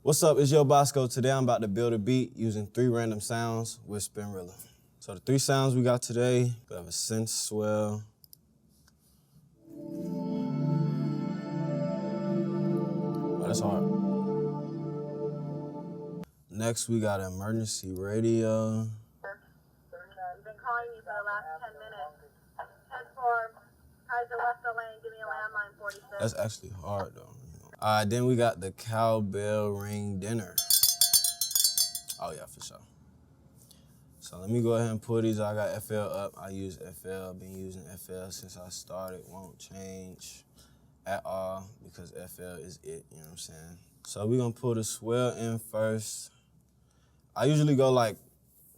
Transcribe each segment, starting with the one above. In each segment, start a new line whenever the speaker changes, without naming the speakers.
What's up, it's Yo Bosco. Today I'm about to build a beat using 3 random sounds with Spinrilla. So the 3 sounds we got today, we have a synth swell. Oh, that's hard. Next we got emergency radio.
I've been calling you for the last 10 minutes. 10-4, Kaiser West Lane, give me a landline 46.
That's actually hard though. All right, then we got the cowbell ring dinner. Oh yeah, for sure. So let me go ahead and pull these. I got FL up. I use FL. Been using FL since I started. Won't change at all because FL is it, you know what I'm saying? So we're gonna pull the swell in first. I usually go like,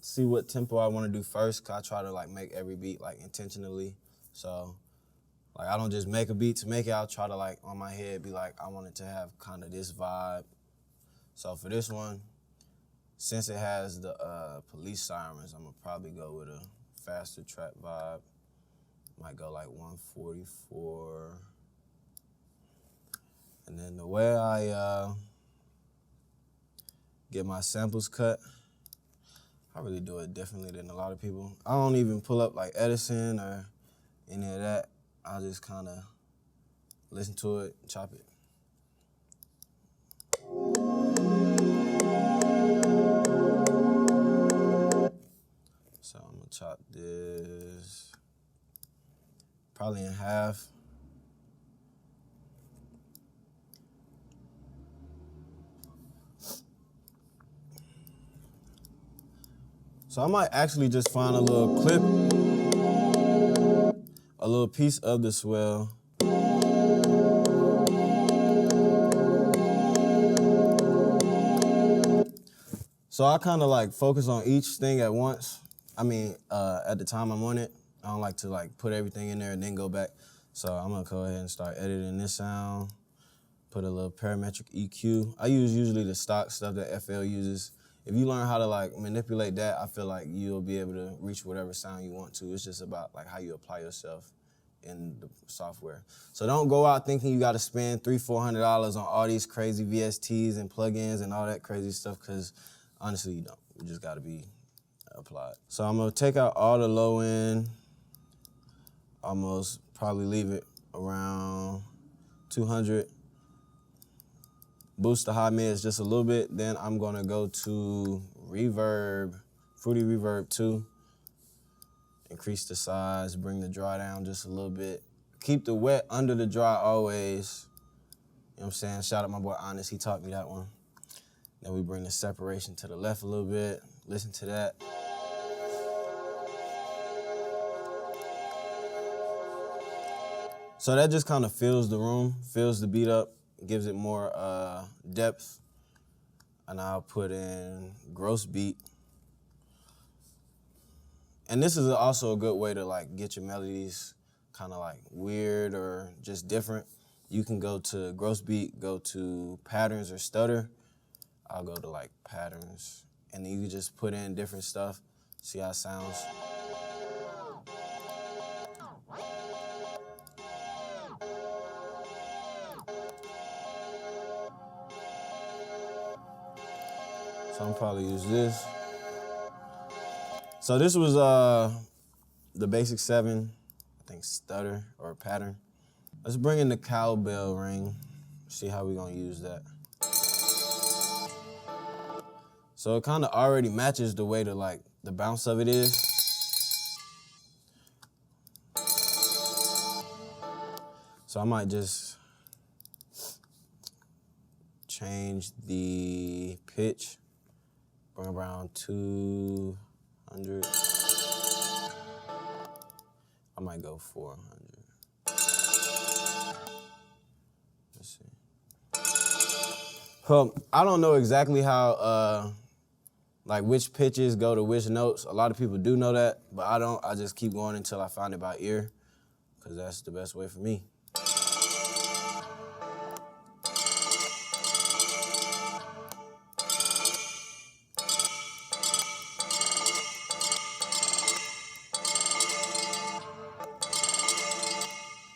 see what tempo I wanna do first, cause I try to like make every beat like intentionally. So like I don't just make a beat to make it, I'll try to like on my head be like, I want it to have kind of this vibe. So for this one, since it has the police sirens, I'm gonna probably go with a faster trap vibe. Might go like 144. And then the way I get my samples cut, I really do it differently than a lot of people. I don't even pull up like Edison or any of that. I just kind of listen to it, chop it. So I'm gonna chop this probably in half. So I might actually just find a little clip, a little piece of the swell. So I kind of like focus on each thing at once. I mean, at the time I'm on it, I don't like to like put everything in there and then go back. So I'm gonna go ahead and start editing this sound, put a little parametric EQ. I use usually the stock stuff that FL uses. If you learn how to like manipulate that, I feel like you'll be able to reach whatever sound you want to. It's just about like how you apply yourself in the software. So don't go out thinking you gotta spend $300-400 on all these crazy VSTs and plugins and all that crazy stuff, because honestly you don't. You just gotta be applied. So I'm gonna take out all the low end, almost probably leave it around 200. Boost the high mids just a little bit. Then I'm gonna go to reverb, Fruity Reverb 2. Increase the size, bring the dry down just a little bit. Keep the wet under the dry always. You know what I'm saying? Shout out my boy Honest, he taught me that one. Then we bring the separation to the left a little bit. Listen to that. So that just kind of fills the room, fills the beat up, gives it more depth. And I'll put in gross beat. And this is also a good way to like get your melodies kind of like weird or just different. You can go to gross beat, go to patterns or stutter. I'll go to like patterns, and then you can just put in different stuff, see how it sounds. So I'm probably use this. So this was the basic 7, I think stutter or pattern. Let's bring in the cowbell ring, see how we're gonna use that. So it kind of already matches the way the bounce of it is. So I might just change the pitch, bring around 200. I might go 400. Let's see. So I don't know exactly how, like which pitches go to which notes. A lot of people do know that, but I don't. I just keep going until I find it by ear, because that's the best way for me.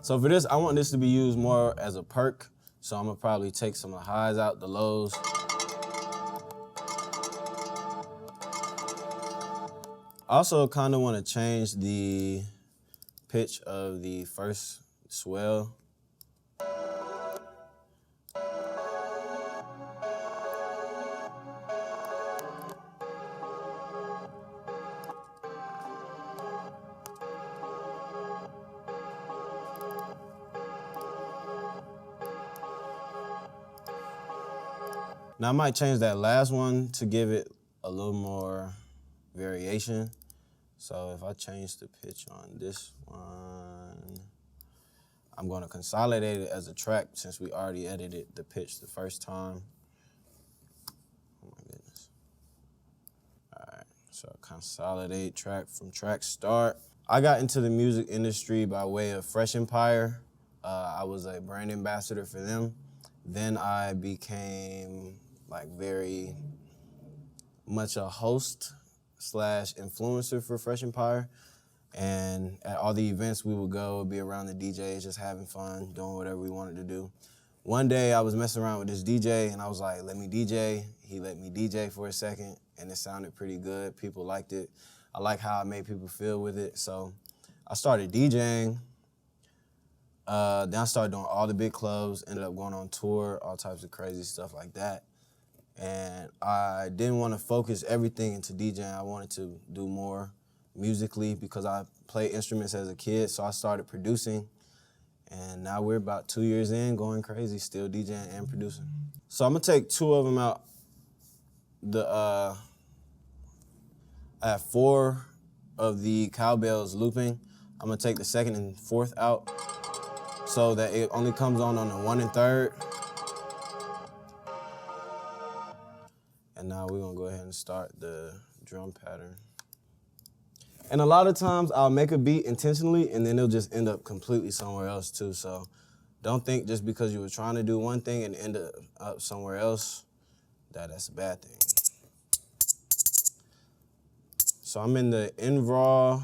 So for this, I want this to be used more as a perk. So I'm gonna probably take some of the highs out, the lows. I also kind of want to change the pitch of the first swell. Now I might change that last one to give it a little more variation. So if I change the pitch on this one, I'm going to consolidate it as a track since we already edited the pitch the first time. Oh my goodness. All right, so consolidate track from track start. I got into the music industry by way of Fresh Empire. I was a brand ambassador for them. Then I became like very much a host / influencer for Fresh Empire. And at all the events we would go, be around the DJs, just having fun, doing whatever we wanted to do. One day I was messing around with this DJ and I was like, let me DJ. He let me DJ for a second and it sounded pretty good. People liked it. I like how I made people feel with it. So I started DJing. Then I started doing all the big clubs, ended up going on tour, all types of crazy stuff like that. And I didn't want to focus everything into DJing. I wanted to do more musically because I played instruments as a kid, so I started producing. And now we're about 2 years in, going crazy, still DJing and producing. So I'm gonna take two of them out. I have 4 of the cowbells looping. I'm gonna take the 2nd and 4th out so that it only comes on the 1 and 3rd. And now we're gonna go ahead and start the drum pattern. And a lot of times I'll make a beat intentionally and then it'll just end up completely somewhere else too. So don't think just because you were trying to do one thing and end up somewhere else, that's a bad thing. So I'm in the Envraw,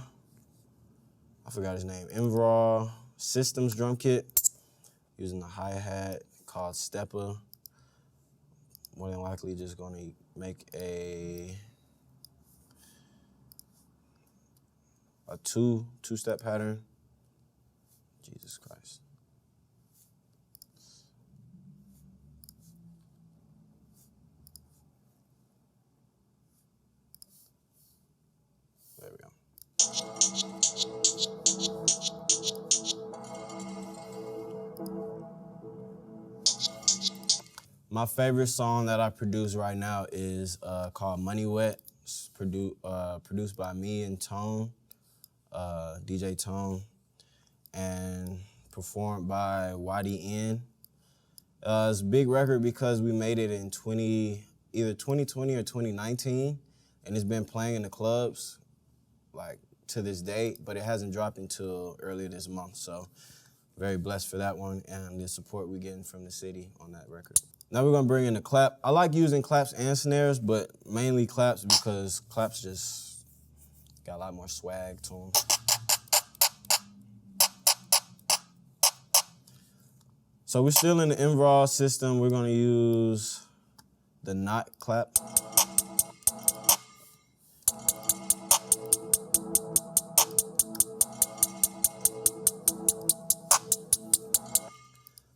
I forgot his name, Envraw Systems drum kit, using a hi-hat called Stepper. More than likely just gonna make a two-step pattern. Jesus Christ. There we go. My favorite song that I produce right now is called Money Wet. It's produced by me and Tone, DJ Tone, and performed by YDN. It's a big record because we made it in either 2020 or 2019, and it's been playing in the clubs like to this day, but it hasn't dropped until earlier this month. So very blessed for that one and the support we're getting from the city on that record. Now we're gonna bring in the clap. I like using claps and snares, but mainly claps because claps just got a lot more swag to them. So we're still in the Envraw system. We're gonna use the knot clap.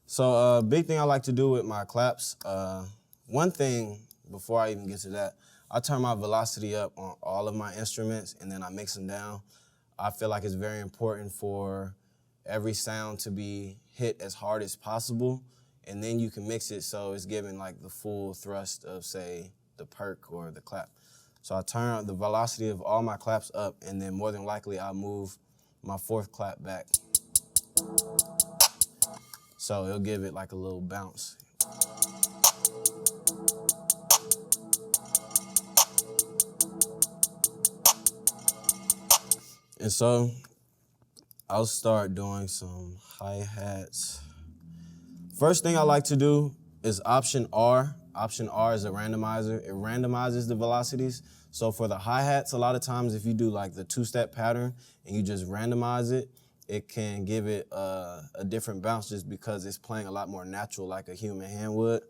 So big thing I like to do with my claps, one thing before I even get to that, I turn my velocity up on all of my instruments and then I mix them down. I feel like it's very important for every sound to be hit as hard as possible, and then you can mix it so it's giving like the full thrust of, say, the perk or the clap. So I turn the velocity of all my claps up, and then more than likely I'll move my 4th clap back. So it'll give it like a little bounce. And so I'll start doing some hi-hats. First thing I like to do is Option R. Option R is a randomizer. It randomizes the velocities. So for the hi-hats, a lot of times if you do like the 2-step pattern and you just randomize it, it can give it a different bounce just because it's playing a lot more natural like a human hand would.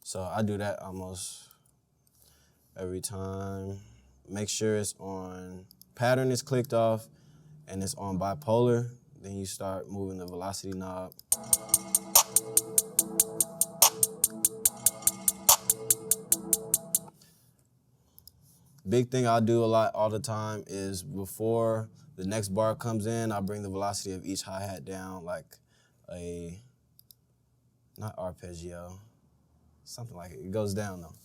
So I do that almost every time. Make sure it's on pattern is clicked off and it's on bipolar, then you start moving the velocity knob. Big thing I do a lot all the time is before the next bar comes in, I bring the velocity of each hi-hat down like a, not arpeggio, something like it. It goes down though.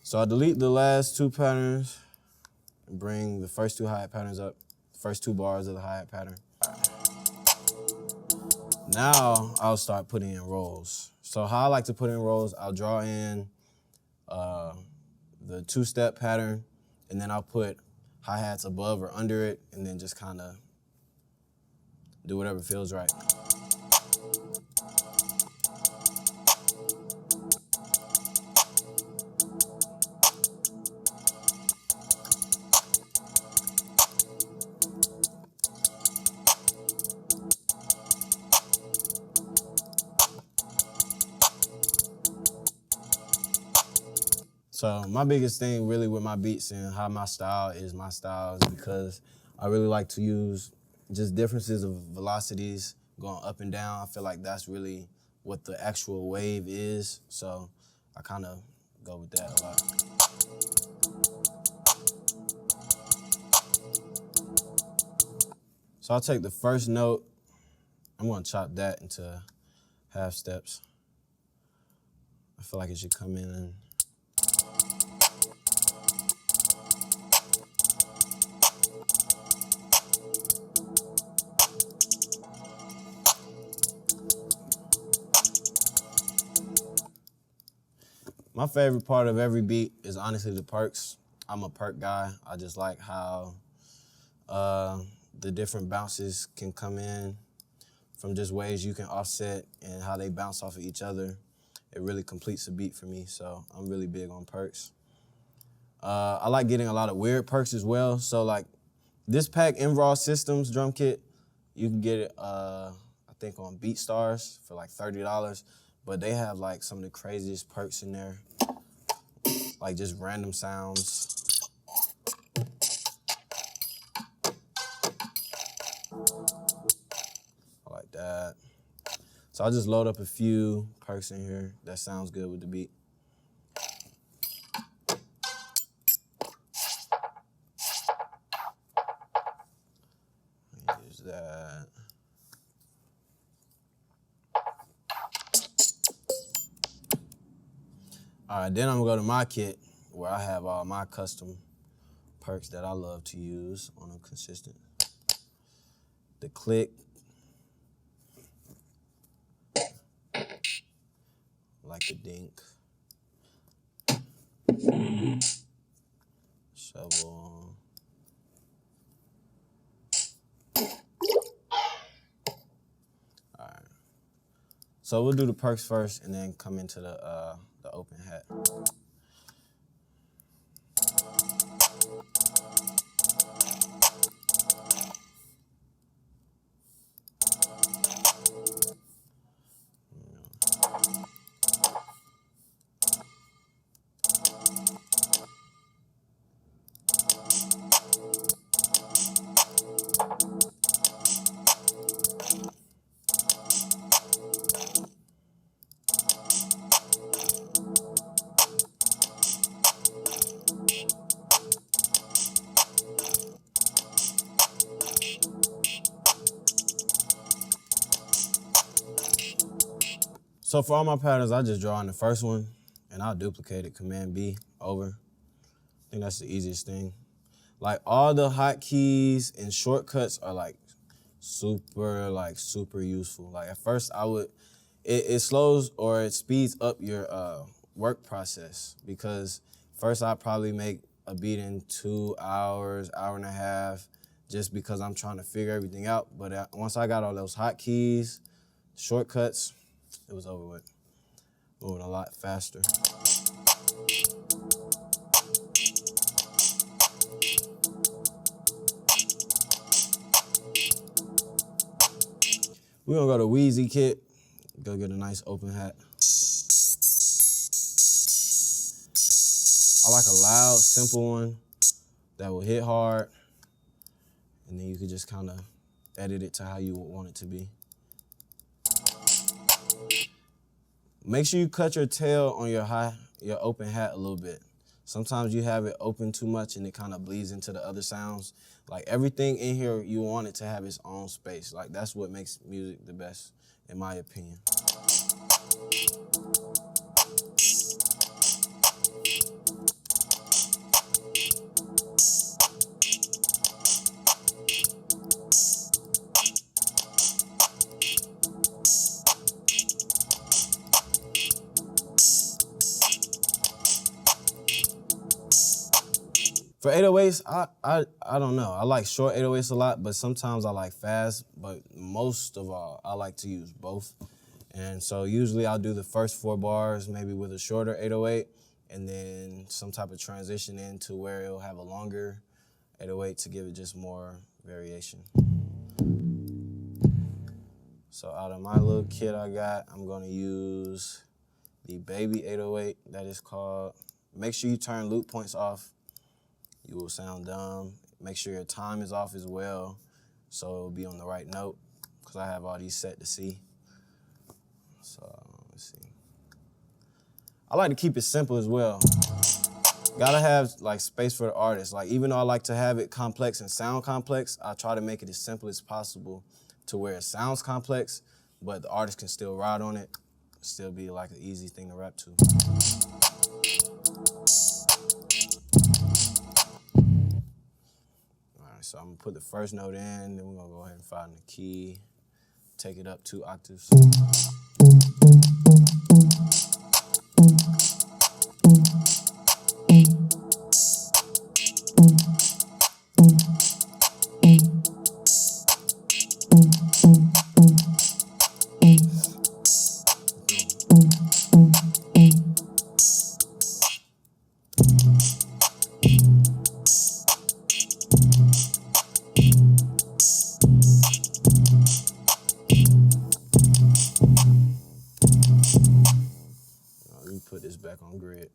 So I delete the last two patterns and bring the first two hi-hat patterns up, first two bars of the hi-hat pattern. Now I'll start putting in rolls. So how I like to put in rolls, I'll draw in the two-step pattern, and then I'll put hi-hats above or under it, and then just kind of do whatever feels right. So my biggest thing really with my beats and how my style is because I really like to use just differences of velocities going up and down. I feel like that's really what the actual wave is. So I kind of go with that a lot. So I'll take the first note. I'm going to chop that into half steps. I feel like it should come in and my favorite part of every beat is honestly the perks. I'm a perk guy. I just like how the different bounces can come in from just ways you can offset and how they bounce off of each other. It really completes the beat for me, so I'm really big on perks. I like getting a lot of weird perks as well. So like this pack, Raw Systems drum kit, you can get it, I think on BeatStars for like $30, but they have like some of the craziest perks in there, like just random sounds. I like that. So I'll just load up a few perks in here that sounds good with the beat. Use that. All right, then I'm gonna go to my kit where I have all my custom perks that I love to use on a consistent. The click, like the dink, shovel. All right. So we'll do the perks first and then come into the open hat. So for all my patterns, I just draw in the first one and I'll duplicate it, Command B, over. I think that's the easiest thing. Like all the hotkeys and shortcuts are like super useful. Like at first it slows or it speeds up your work process because first I'd probably make a beat in 2 hours, hour and a half, just because I'm trying to figure everything out. But once I got all those hotkeys, shortcuts, it was over with. Moving a lot faster. We're gonna go to Wheezy kit, go get a nice open hat. I like a loud, simple one that will hit hard, and then you could just kind of edit it to how you want it to be. Make sure you cut your tail on your open hat a little bit. Sometimes you have it open too much and it kind of bleeds into the other sounds. Like everything in here, you want it to have its own space. Like that's what makes music the best, in my opinion. For 808s, I don't know. I like short 808s a lot, but sometimes I like fast. But most of all, I like to use both. And so usually I'll do the first 4 bars maybe with a shorter 808, and then some type of transition into where it'll have a longer 808 to give it just more variation. So out of my little kit I got, I'm gonna use the Baby 808, that is called. Make sure you turn loop points off. You will sound dumb. Make sure your time is off as well, so it'll be on the right note, because I have all these set to C. So let's see. I like to keep it simple as well. Gotta have like space for the artist. Like even though I like to have it complex and sound complex, I try to make it as simple as possible to where it sounds complex, but the artist can still ride on it, still be like an easy thing to rap to. So I'm gonna put the first note in, then we're gonna go ahead and find the key, take it up 2 octaves. Let me put this back on grid.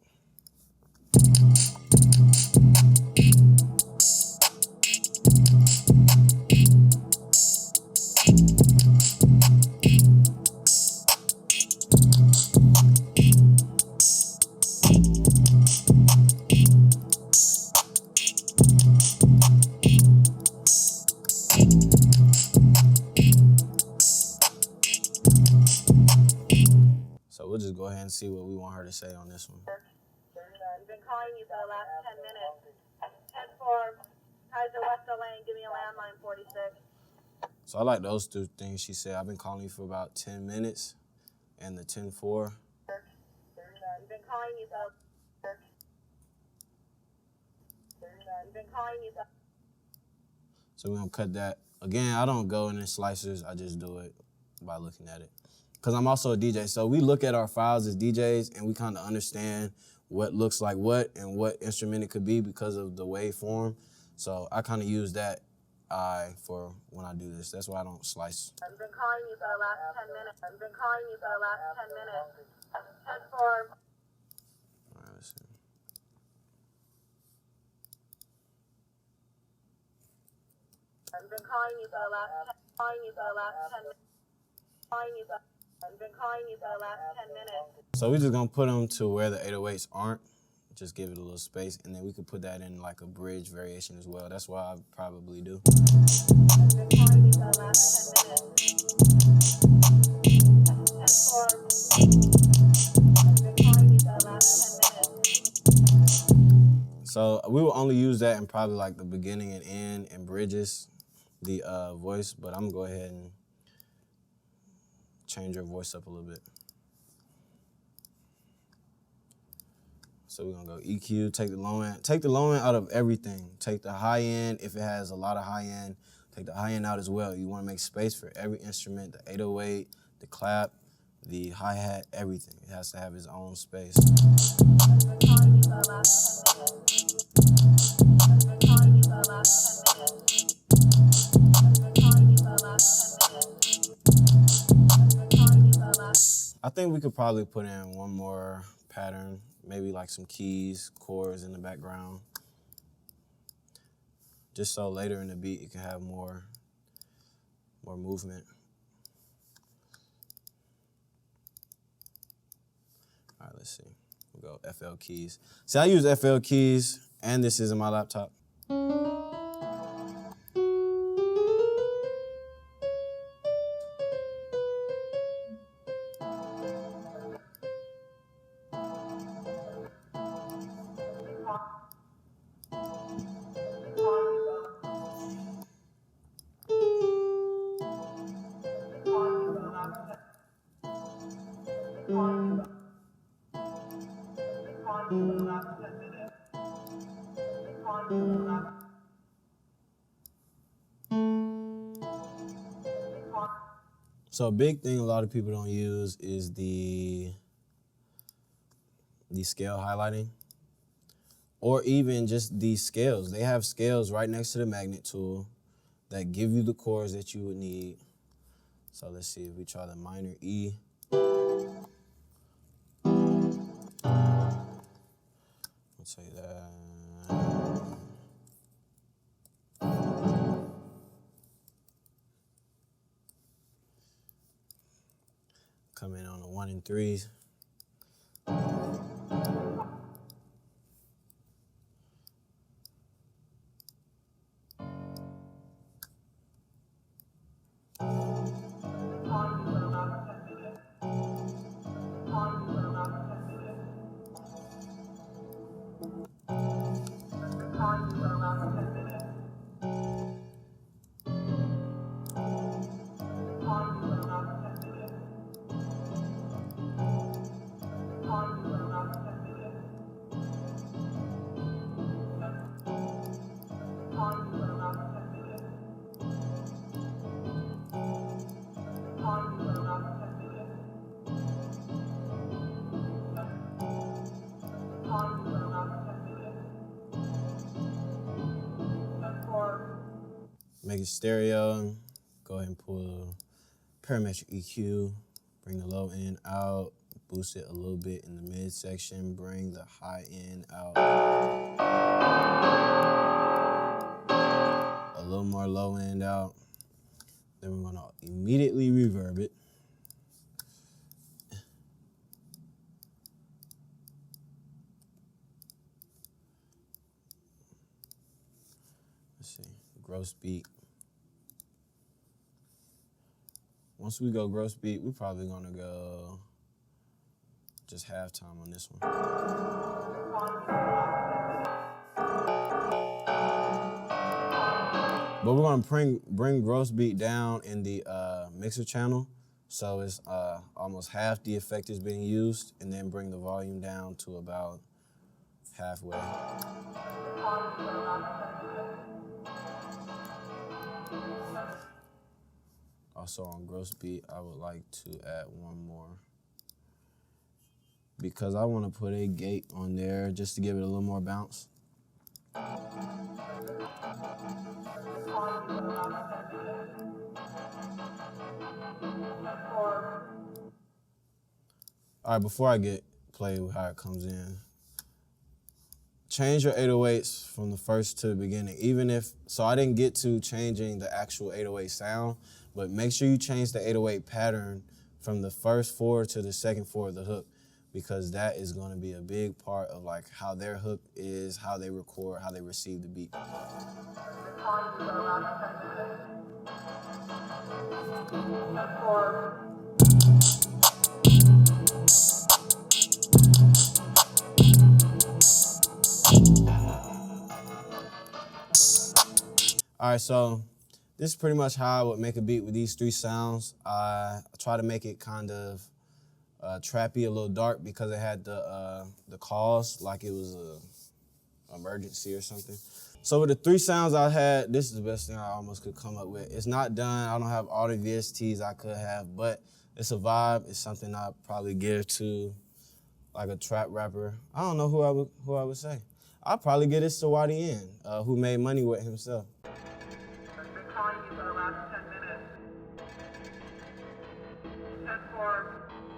So we'll just go ahead and see what we want her to say on this one.
I've been calling you for the last 10 minutes. 10-4, Kaiser West Lane, give me a landline 46.
So I like those 2 things she said. I've been calling you for about 10 minutes, and the 10-4.
I've been calling you for... I've been calling you for...
So we're gonna cut that. Again, I don't go in the slicers, I just do it by looking at it. Because I'm also a DJ, so we look at our files as DJs and we kind of understand what looks like what and what instrument it could be because of the waveform. So I kind of use that eye for when I do this. That's why I don't slice.
I've been calling you for the last 10 minutes. I've been calling you for the last 10 minutes. 10-4.
All right, let's see.
I've been calling you for the last 10 minutes. I've been calling you for the last 10 minutes.
So we're just gonna put them to where the 808s aren't. Just give it a little space, and then we could put that in like a bridge variation as well. That's what I probably do.
I've been calling you for the last 10 minutes. 10-4. I've been calling you for the last 10 minutes.
So we will only use that in probably like the beginning and end and bridges, the voice, but I'm gonna go ahead and change your voice up a little bit. So we're gonna go EQ, take the low end. Take the low end out of everything. Take the high end, if it has a lot of high end, take the high end out as well. You wanna make space for every instrument, the 808, the clap, the hi-hat, everything. It has to have its own space.
I've been calling you for the last 10 minutes. I've been calling you for the last 10 minutes. I've been calling you for the last 10 minutes. I've been calling you for the last...
I think we could probably put in one more pattern maybe like some keys, chords in the background. Just so later in the beat you can have more movement. All right, let's see. We'll go FL keys. See, I use FL keys, and this is in my laptop. So a big thing a lot of people don't use is the scale highlighting, or even just these scales. They have scales right next to the magnet tool that give you the chords that you would need. So let's see if we try the minor E. I'll say that. Come in on the 1 and 3s. Make it stereo. Go ahead and pull parametric EQ. Bring the low end out. Boost it a little bit in the midsection. Bring the high end out. A little more low end out. Then we're gonna immediately reverb it. Let's see, gross beat. Once we go gross beat, we're probably gonna go just halftime on this one. But we're gonna bring gross beat down in the mixer channel, so it's almost half the effect is being used, and then bring the volume down to about halfway. Also on gross beat, I would like to add one more, because I want to put a gate on there just to give it a little more bounce. All right, before I play with how it comes in, change your 808s from the first to the beginning. So I didn't get to changing the actual 808 sound, but make sure you change the 808 pattern from the first 4 to the second 4 of the hook, because that is going to be a big part of like how their hook is, how they record, how they receive the beat. All right, so this is pretty much how I would make a beat with these 3 sounds. I try to make it kind of trappy, a little dark, because it had the calls like it was a emergency or something. So with the 3 sounds I had, this is the best thing I almost could come up with. It's not done. I don't have all the VSTs I could have, but it's a vibe. It's something I'd probably give to like a trap rapper. I don't know who I would say. I'd probably give this to YDN, who made money with himself.
I've been calling you for the last 10 minutes. 10-4.